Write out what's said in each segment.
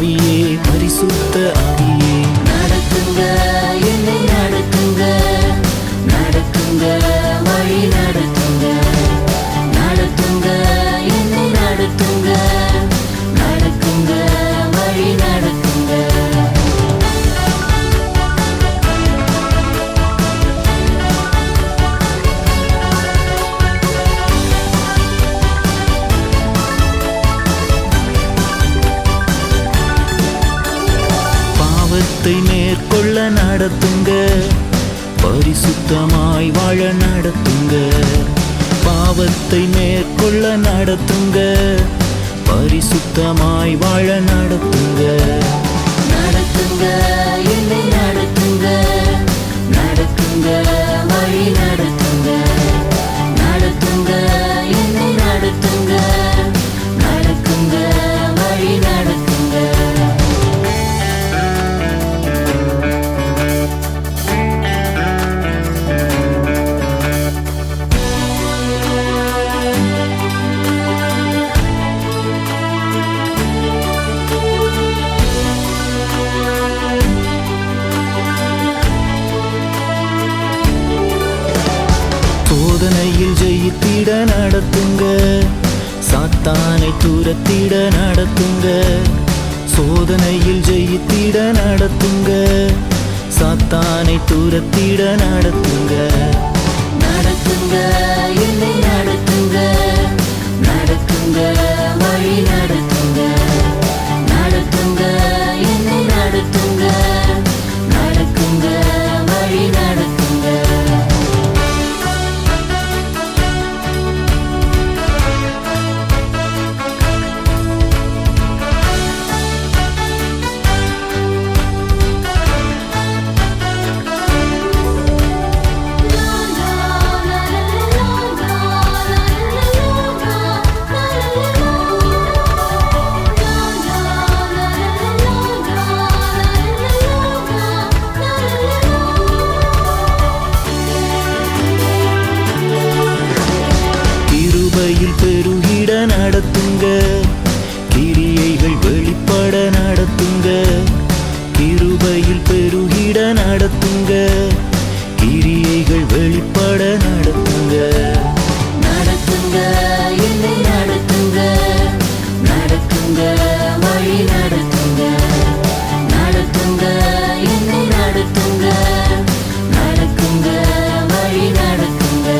ஆவியே பரிசுத்த ஆவியே நடத்துங்க என்னை நடத்துங்க நடத்துங்க வழி நடத்துங்க நடத்துங்க என்னை நடத்துங்க நடத்துங்க வழி நடத்துங்க பாவத்தை மேற்கொள்ள நடத்துங்க பரிசுத்தமாய் வாழ நடத்துங்க பாவத்தை மேற்கொள்ள நடத்துங்க பரிசுத்தமாய் வாழ நடத்துங்க நடத்துங்க என்னை நடத்துங்க நடத்துங்க வழி நடத்துங்க நடத்துங்க என்னை நடத்துங்க நடத்துங்க வழி நடத்துங்க சோதனையில் ஜெயித்திட நடத்துங்க சாத்தானை துரத்திட நடத்துங்க சோதனையில் ஜெயித்திட நடத்துங்க சாத்தானை துரத்திட நடத்துங்க நடத்துங்க என்னை நடத்துங்க நடத்துங்க வழி நடத்துங்க நடத்துங்க என்னை நடத்துங்க நடத்துங்க வழி நடத்துங்க கிருபையில் பெருகிட நடத்துங்க கிரியைகள் வெளிப்பட நடத்துங்க கிருபையில் பெருகிட நடத்துங்க கிரியைகள் வெளிப்பட நடத்துங்க நடத்துங்க என்னை நடத்துங்க நடத்துங்க வழி நடத்துங்க நடத்துங்க என்னை நடத்துங்க நடத்துங்க வழி நடத்துங்க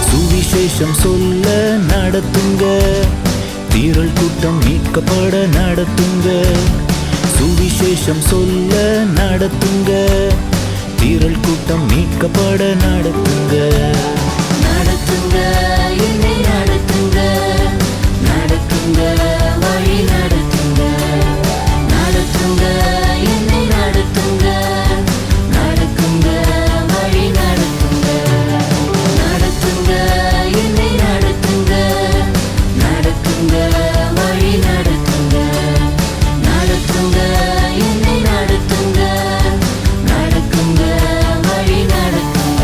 சுவிசேஷம் சொல்ல நடத்துங்க திரள் கூட்டம் மீட்கப்பட நடத்துங்க சுவிசேஷம் சொல்ல நடத்துங்க திரள் கூட்டம் மீட்கப்பட நடத்துங்க நடத்துங்க என்னை நடத்துங்க நடத்துங்க வழி நடத்துங்க நடத்துங்க என்னை நடத்துங்க நடத்துங்க வழி நடத்துங்க நடத்துங்க என்னை நடத்துங்க நடத்துங்க வழி நடத்துங்க நடத்துங்க என்னை நடத்துங்க நடத்துங்க வழி நடத்துங்க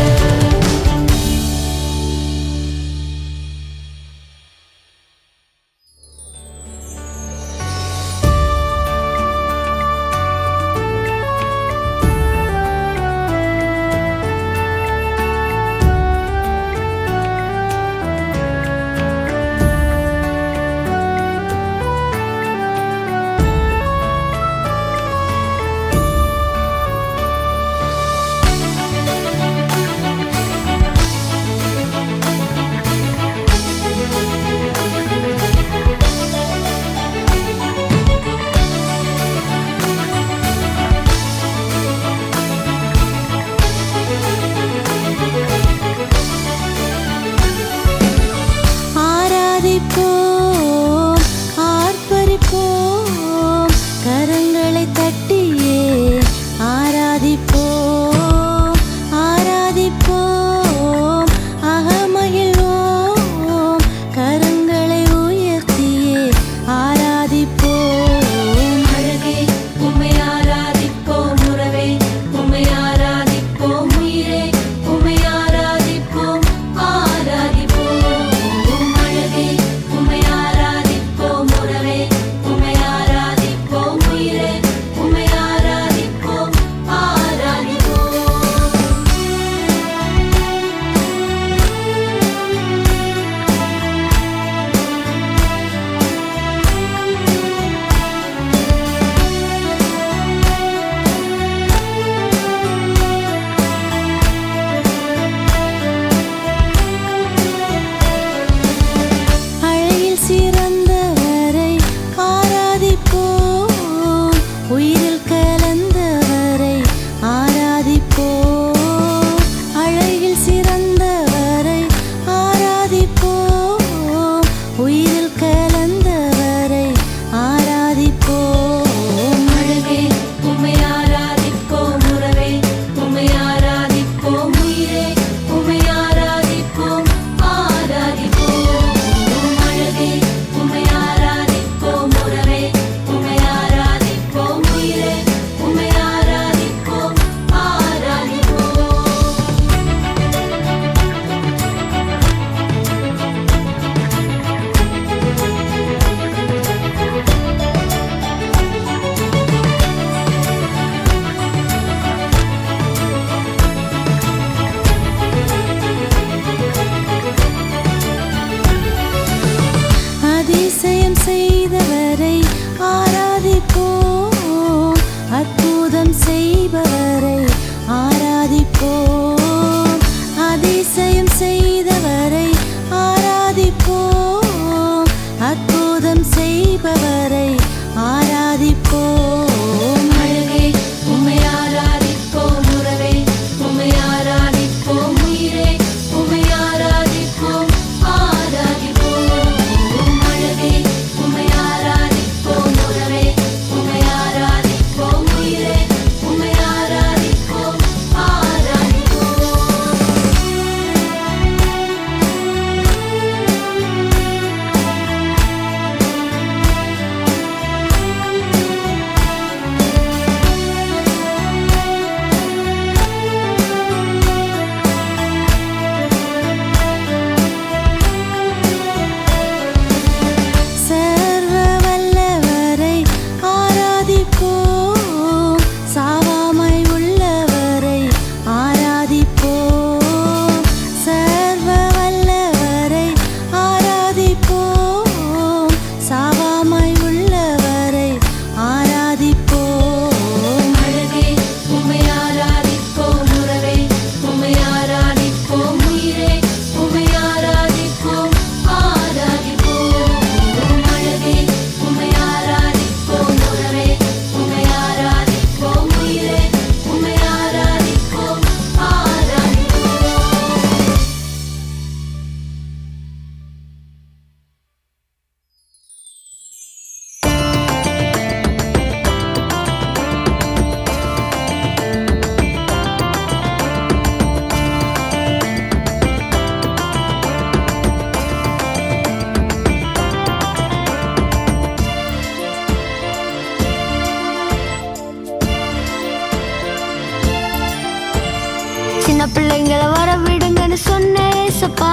சின்ன பிள்ளைங்களை வர விடுங்கன்னு சொன்ன ஏசப்பா.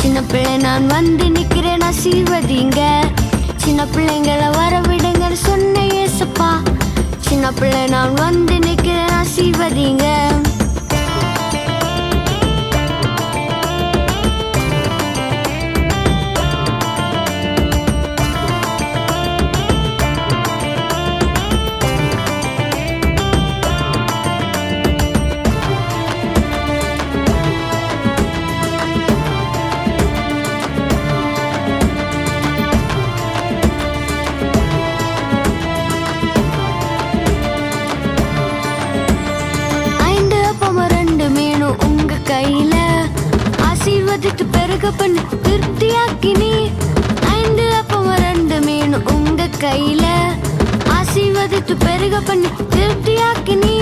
சின்ன பிள்ளை நான் வந்து நிக்கிறேன் ஆசீர்வதிங்க. சின்ன பிள்ளைங்களை வர விடுங்கன்னு சொன்ன ஏசப்பா. சின்ன பிள்ளை நான் வந்து நிக்கிறேன் ஆசீர்வதிங்க. ஆசீர்வதித்து பெருக பண்ணி திருப்தியாக்கினி. 5 அப்பம் 2 மீன் உங்க கையில ஆசீர்வதித்து பெருக பண்ணி திருப்தியாக்கினி.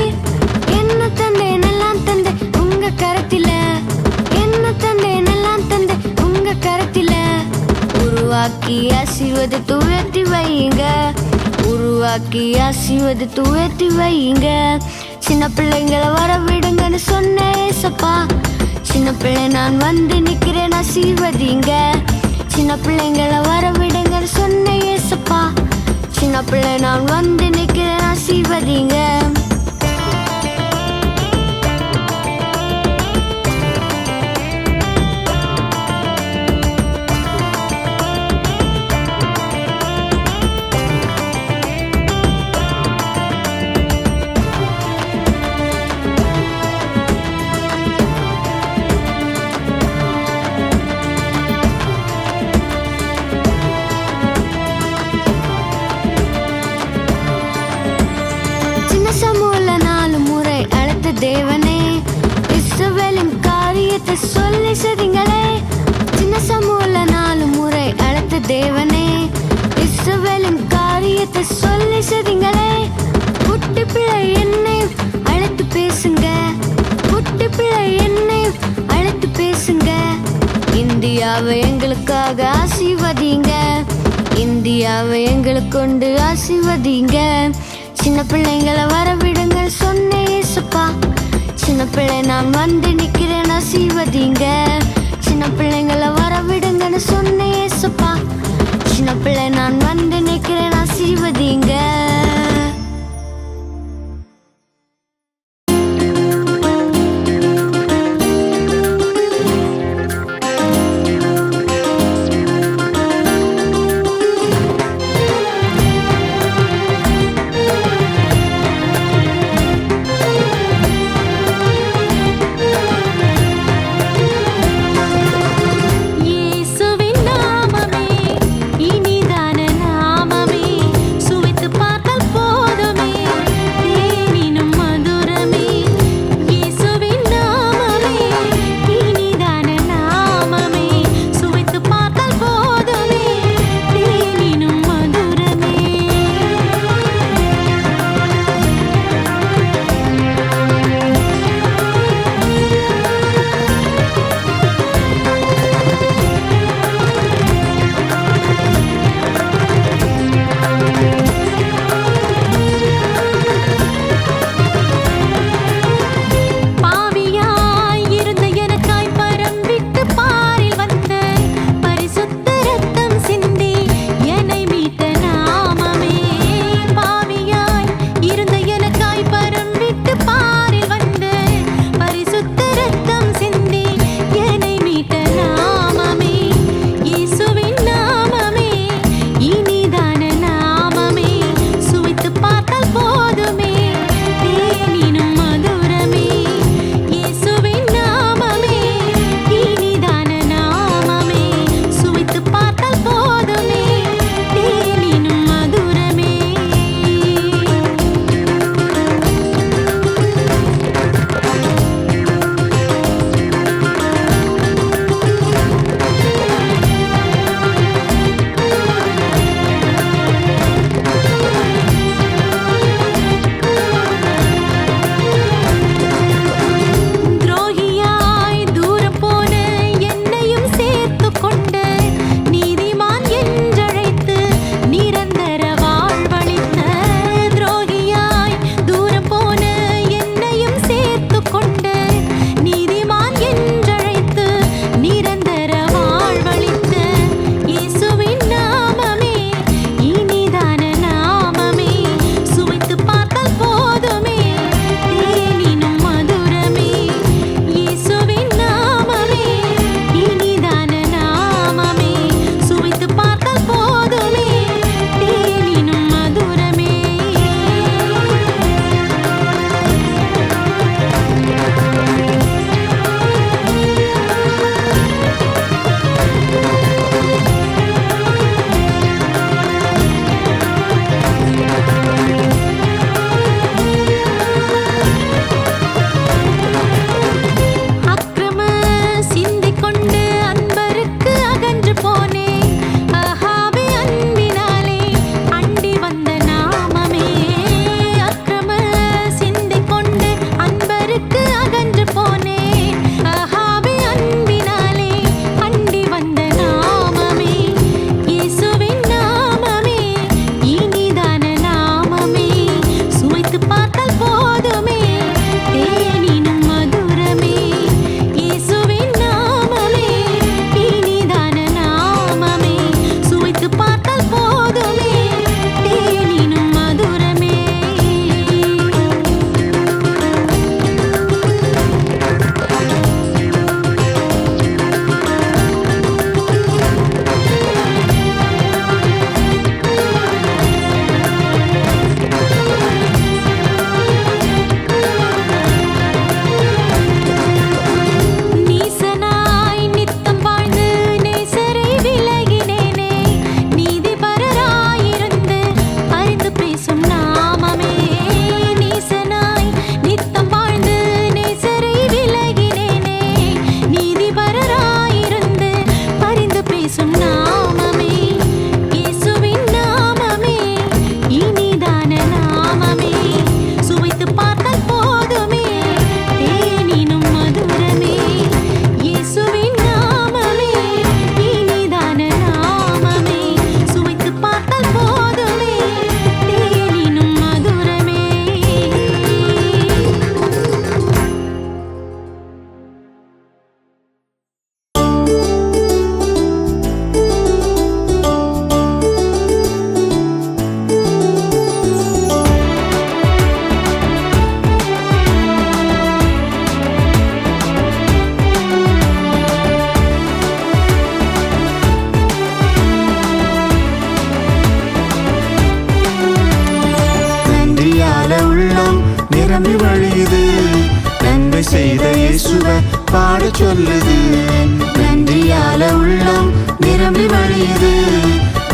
என்ன தந்தேன் எல்லாம் தந்தை உங்க கரத்தில. என்ன தந்தேன் எல்லாம் தந்தை உங்க கரத்தில. உருவாக்கி ஆசீர்வதித்து உயர்த்தி வையுங்க. உருவாக்கி ஆசீர்வதித்து உயர்த்தி வையுங்க. சின்ன பிள்ளைங்களை வர விடுங்கன்னு சொன்ன ஏசப்பா. சின்ன பிள்ளை நான் வந்து நிக்கிறேன் ஆசீர்வதிங்க. சின்ன பிள்ளைங்களை வர விடுங்கன்னு சொன்ன ஏசப்பா. சின்ன பிள்ளை நான் வந்து நிக்கிறேன் ஆசீர்வதிங்க. தேவனே இஸ்ரவேலின் காரியத்தை சொல்லி சதிங்களே. சின்ன சமூல 4 முறை அழைத்த தேவனே இஸ்ரவேலின் காரியத்தை சொல்லி சதிங்களே. குட்டி பிள்ளை என்னையும் அழைத்து பேசுங்க. குட்டி பிள்ளை என்னையும் அழைத்து பேசுங்க. இந்தியாவை எங்களுக்காக ஆசீர்வதிங்க. இந்தியாவை எங்களுக்கு கொண்டு ஆசீர்வதிங்க. சின்ன பிள்ளைங்களை வர விடுங்க சொன்ன ஏசப்பா. சின்ன பிள்ளை நான் வந்து நிக்கிறேன் ஆசீர்வதிங்க. சின்ன பிள்ளைங்களை வர விடுங்கன்னு சொன்ன ஏசப்பா. சின்ன பிள்ளை நான் வந்து நிக்கிறேன் ஆசீர்வதிங்க. இயேசுவின் நாமமே இனிதான நாமமே. நிரம்பி வழியுது. நன்மை செய்த இயேசுவை பாட சொல்லுது. நன்றியால உள்ளம் நிரம்பி வழியுது.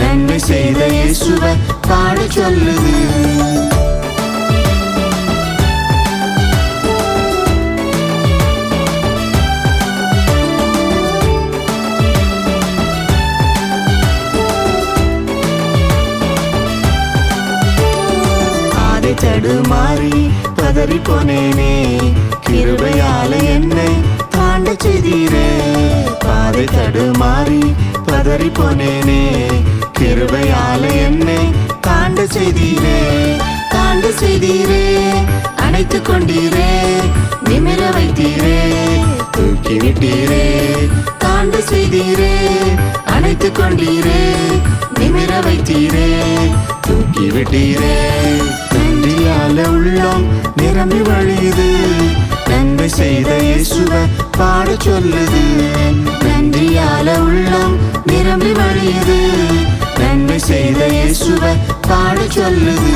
நன்மை செய்த இயேசுவை பாட சொல்லுது. தடுமாறி பதறி போனேனே, கிருபையால என்னை தாண்ட செய்தீரே. பாதை தடுமாறி பதறி போனேனே, கிருபையால என்னை தாண்ட செய்தீரே. தாண்ட செய்தீரே, அணைத்து கொண்டீரே, நிமிர வைத்தீரே, தூக்கி விட்டீரே. தாண்ட செய்தீரே, அணைத்து கொண்டீரே, நிமிர வைத்தீரே, தூக்கி விட்டீரே. நன்றியால உள்ளம் நிரம்பி வழியுது. நன்மை செய்த இயேசுவை பாட சொல்லுது. நன்றியால உள்ளம் நிரம்பி வழியுது. நன்மை செய்த இயேசுவை பாட சொல்லுது.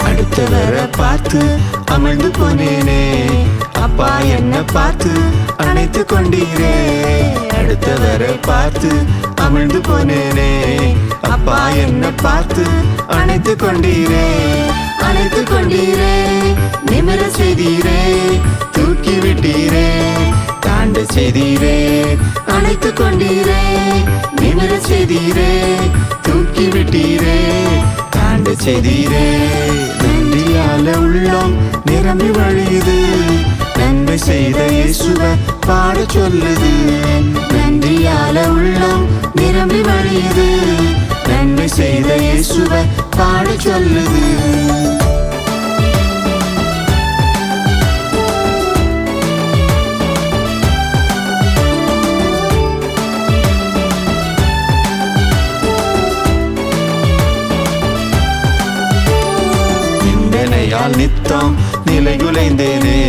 அடுத்தவரை பார்த்து அமிழ்ந்து போனேனே, அப்பா என்ன பார்த்து அணைத்து கொண்டீரே. அடுத்தவரை பார்த்து அமிழ்ந்து போனேனே, அப்பா என்ன பார்த்து அணைத்து கொண்டீரே. அணைத்து கொண்டீரே, நிமிர செய்தீரே, தூக்கி விட்டீரே, தாண்ட செய்தீரே. அணைத்து கொண்டீரே, நிமிர செய்தீரே, தூக்கி விட்டீரே, தாண்ட செய்தீரே. நன்றியால உள்ளம் நிரம்பி வழியுது. நன்மை செய்த இயேசுவை பாட சொல்லுது. நன்றியால உள்ளம் நிரம்பி வழியுது. நன்மை செய்த இயேசுவை பாட சொல்லுது. நிந்தனையால் நித்தம் நிலைகுலைந்தேனே,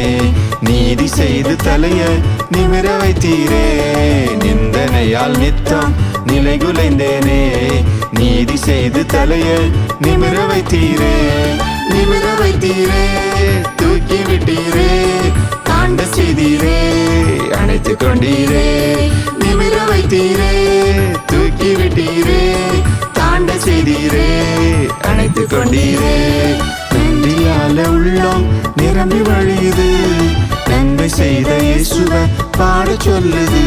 நீதி செய்து தலைய நிமிர வைத்தீரே. நிந்தனையால் நித்தம் நிலைகுலைந்தேனே, நீதி செய்து தலைய நிமிர வைத்தீரே. நிமிர வைத்தீரே, தூக்கி விட்டீரே, தாண்ட செய்தீரே, அணைத்து கொண்டீரே. நிமிர வைத்தீரே, தூக்கி விட்டீரே, தாண்ட செய்தீரே, அணைத்து கொண்டீரே. நன்றியால உள்ளம் நிரம்பி வழியுது. நன்மை செய்த இயேசுவை பாட சொல்லுது.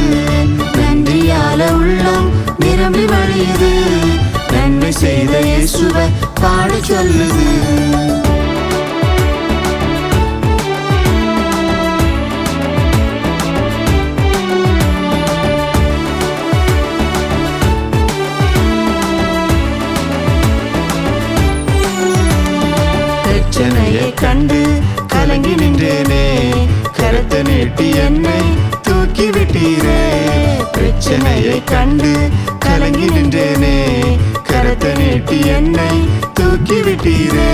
நன்றியால உள்ளம் நிரம்பி வழியுது. நன்மை செய்த இயேசுவை பாட சொல்லுது. பிரச்சனையை கண்டு கலங்கி நின்றேனே, கரத்தை நீட்டி என்னை தூக்கி விட்டீரே. பிரச்சனையை கண்டு கலங்கி நின்றேனே, கரத்தை நீட்டி என்னை தூக்கி விட்டீரே.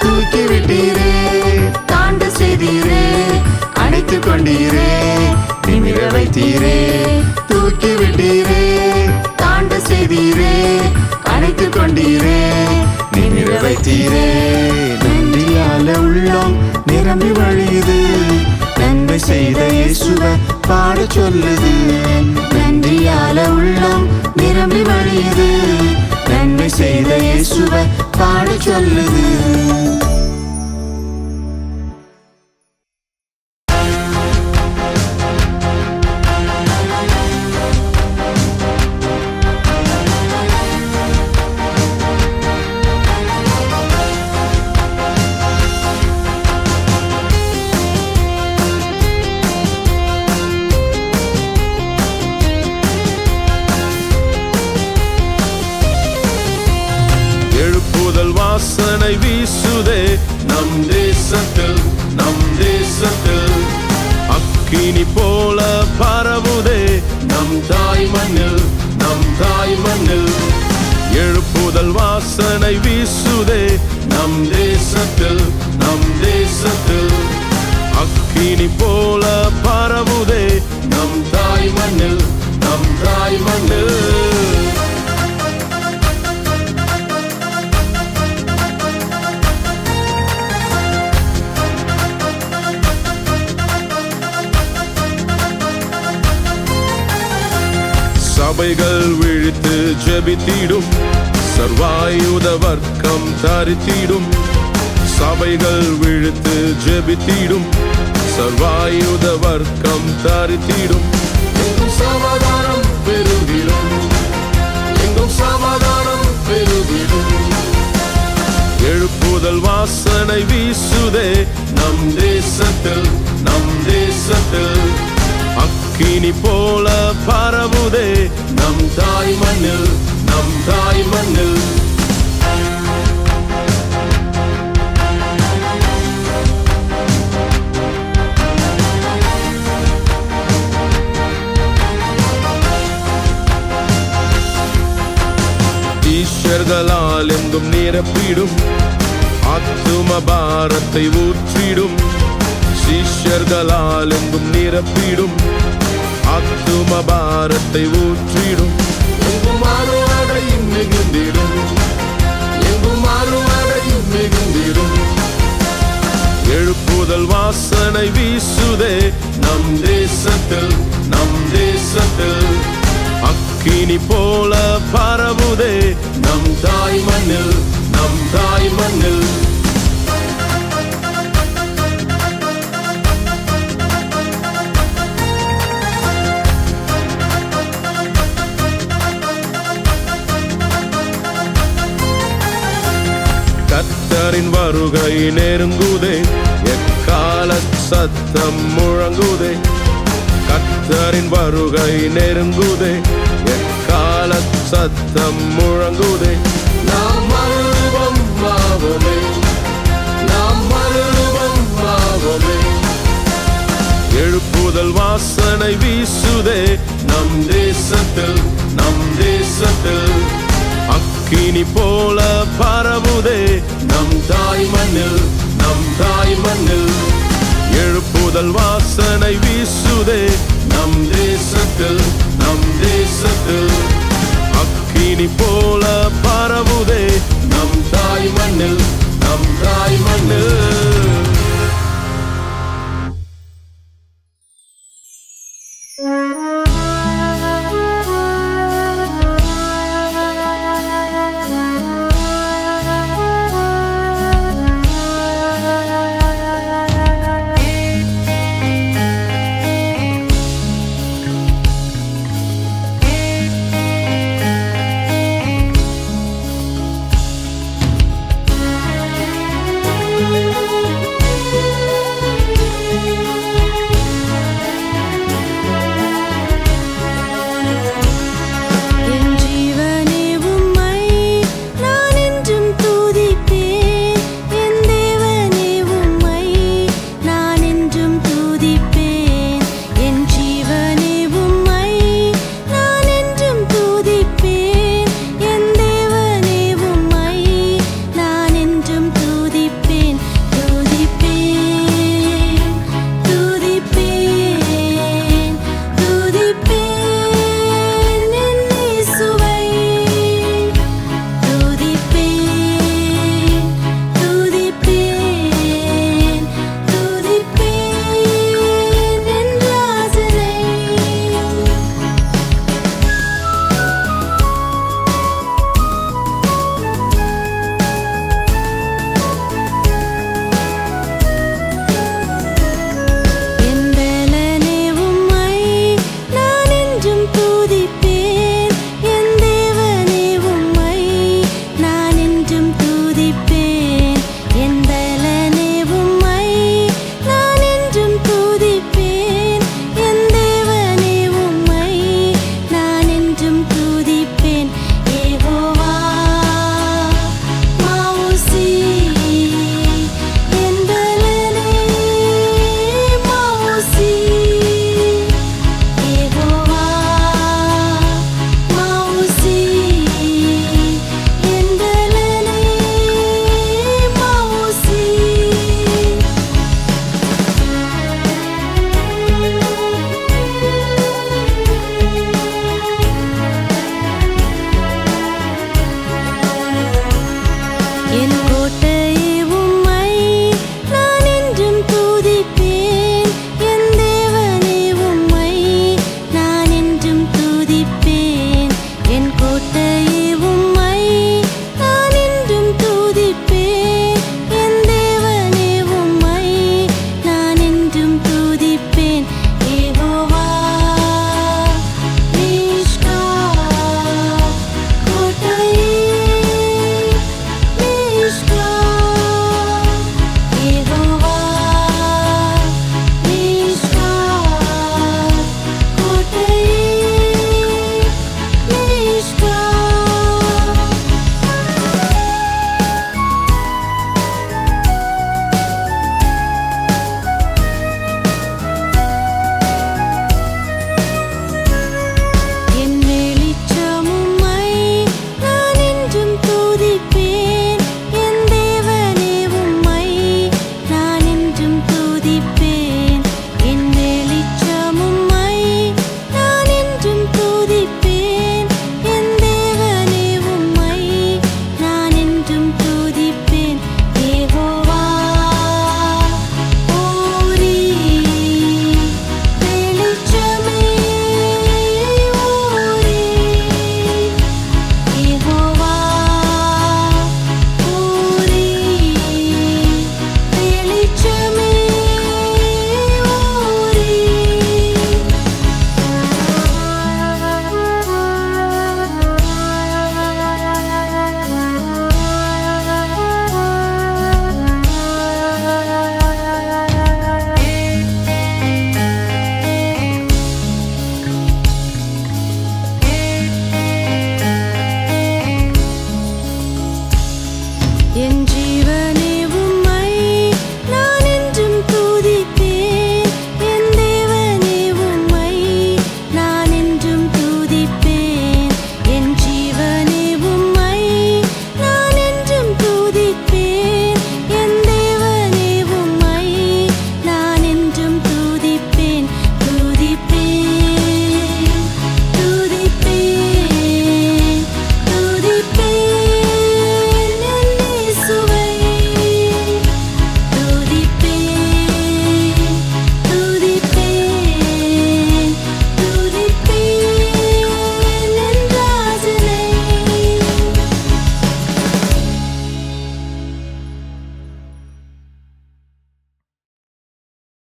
தூக்கி விட்டீரே, தாண்ட செய்தீரே, அணைத்து கொண்டீரே, நிமிர வைத்தீரே. தூக்கி விட்டீரே, தாண்ட செய்தீரே, அணைத்து கொண்டீரே, நிமிர வைத்தீரே. நன்றியால உள்ளம் நிரம்பி வழியுது. நன்மை செய்த இயேசுவை பாட சொல்லுது. நன்றியால உள்ளம் நிரம்பி வழியுது. நன்மை செய்த இயேசுவை பாட சொல்லுது. வாசனை வீச சபைகள் விழித்து ஜெபித்திடும், சர்வாயுத வர்க்கம் தரித்திடும். சபைகள் விழித்து ஜெபித்திடும், சர்வாயுத வர்க்கம் தரித்திடும். எங்கும் சமாதானம் பெருகிடும், எங்கும் சமாதானம் பெருகிடும். எழுப்புதல் வாசனை வீசுதே நம் தேசத்தில், நம் தேசத்தில். அக்கினி போல பரவுதே நம் தாய் மண்ணில், நம் தாய் மண்ணில். ஈஸ்வர்களால் எங்கும் நிரப்பிடும், ஆத்தும பாரத்தை ஊற்றிடும். சிஷ்யர்களால் எங்கும் நிரப்பிடும், ஆத்தும பாரத்தை ஊற்றிடும். எங்கும் அறுவடையும் மிகுந்திடும், எங்கும் அறுவடையும் மிகுந்திடும். எழுப்புதல் வாசனை வீசுதே நம் தேசத்தில், நம் தேசத்தில். அக்கினி போல பரவுதே நம் தாய் மண்ணில், நம் தாய் மண்ணில். கர்த்தரின் வருகை நெருங்குதே, எக்கால சத்தம் முழங்குதே. கர்த்தரின் வருகை நெருங்குதே, எக்கால சத்தம் முழங்குதே. நாம் மறுரூபம் ஆவோமே, நாம் மறுரூபம் ஆவோமே. எழுப்புதல் வாசனை வீசுதே நம் தேசத்தில், நம் தேசத்தில். அக்கினி போல பரவுதே நம் தாய் மண்ணில், நம் தாய் மண்ணில். எழுப்புதல் வாசனை வீசுதே நம் தேசத்தில், நம் தேசத்தில். அக்கினி போல பரவுதே நம் தாய் மண்ணில், நம் தாய் மண்ணில்.